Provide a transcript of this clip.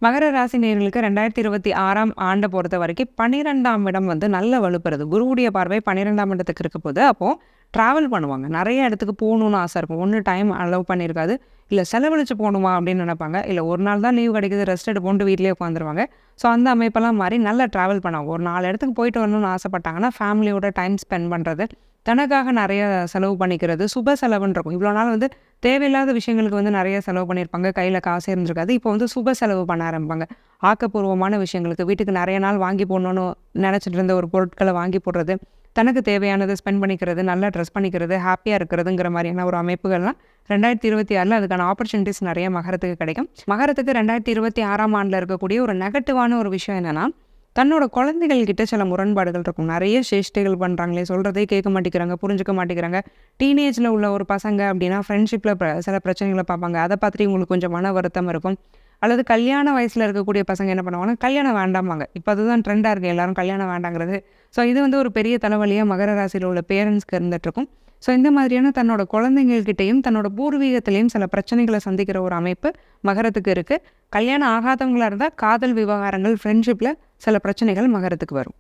மகர ராசி நேயர்களுக்கு 2026ஆம் ஆண்டை பொறுத்த வரைக்கும் 12ஆம் இடம் வந்து நல்ல வலுப்பெறுது. குருவுடைய பார்வை 12ஆம் இடத்துக்கு இருக்க போது, அப்போ ட்ராவல் பண்ணுவாங்க. நிறைய இடத்துக்கு போகணும்னு ஆசை இருக்கும். ஒண்ணு டைம் அலோவ் பண்ணியிருக்காது. இல்ல செலவழிச்சு போணுமா அப்படின்னு நினைப்பாங்க. இல்ல ஒரு நாள் தான் லீவ் கிடைக்குது, ரெஸ்ட் எடுப்போன்ட்டு வீட்லயே உட்காந்துருவாங்க. ஸோ அந்த அமைப்பெல்லாம் மாறி நல்லா ட்ராவல் பண்ணுவாங்க. ஒரு 4 இடத்துக்கு போயிட்டு வரணும்னு ஆசைப்பட்டாங்கன்னா, ஃபேமிலியோட டைம் ஸ்பெண்ட் பண்ணுறது, தனக்காக நிறைய செலவு பண்ணிக்கிறது, சுப செலவுன்னு இருக்கும். இவ்வளோ நாள் வந்து தேவையில்லாத விஷயங்களுக்கு வந்து நிறைய செலவு பண்ணியிருப்பாங்க. கையில காசே இருந்திருக்காது. இப்போ வந்து சுப செலவு பண்ண ஆரம்பிப்பாங்க. ஆக்கப்பூர்வமான விஷயங்களுக்கு, வீட்டுக்கு நிறைய நாள் வாங்கி போடணும்னு நினச்சிட்டு இருந்த ஒரு பொருட்களை வாங்கி போடுறது, தனக்கு தேவையானது ஸ்பெண்ட் பண்ணிக்கிறது, நல்லா ட்ரெஸ் பண்ணிக்கிறது, ஹாப்பியா இருக்கிறதுங்கிற மாதிரியான ஒரு அமைப்புகள்லாம் 2026ல் அதுக்கான ஆப்பர்ச்சுனிட்டிஸ் நிறைய மகரத்துக்கு கிடைக்கும். மகரத்துக்கு 2026ஆம் ஆண்டில் இருக்கக்கூடிய ஒரு நெகட்டிவான ஒரு விஷயம் என்னன்னா, தன்னோட குழந்தைகள் கிட்ட சில முரண்பாடுகள் இருக்கும். நிறைய சேஷ்டைகள் பண்ணுறாங்களே, சொல்கிறதே கேட்க மாட்டேங்கிறாங்க, புரிஞ்சுக்க மாட்டேங்கிறாங்க. டீனேஜில் உள்ள ஒரு பசங்க அப்படின்னா ஃப்ரெண்ட்ஷிப்பில் சில பிரச்சனைகளை பார்ப்பாங்க. அதை பார்த்துட்டு இவங்களுக்கு கொஞ்சம் மன வருத்தம் இருக்கும். அல்லது கல்யாண வயசில் இருக்கக்கூடிய பசங்க என்ன பண்ணுவாங்கன்னா, கல்யாணம் வேண்டாமாங்க. இப்போ அதுதான் ட்ரெண்டாக இருக்குது, எல்லாரும் கல்யாணம் வேண்டாங்கிறது. ஸோ இது வந்து ஒரு பெரிய தலைவலியாக மகர ராசியில் உள்ள பேரண்ட்ஸ்க்கு இருந்துகிட்ருக்கும். ஸோ இந்த மாதிரியான தன்னோட குழந்தைங்கள்கிட்டையும் தன்னோட பூர்வீகத்திலையும் சில பிரச்சனைகளை சந்திக்கிற ஒரு அமைப்பு மகரத்துக்கு இருக்குது. கல்யாணம் ஆகாதவங்களாக இருந்தால் காதல் விவகாரங்கள், ஃப்ரெண்ட்ஷிப்பில் சில பிரச்சனைகள் மகரத்துக்கு வரும்.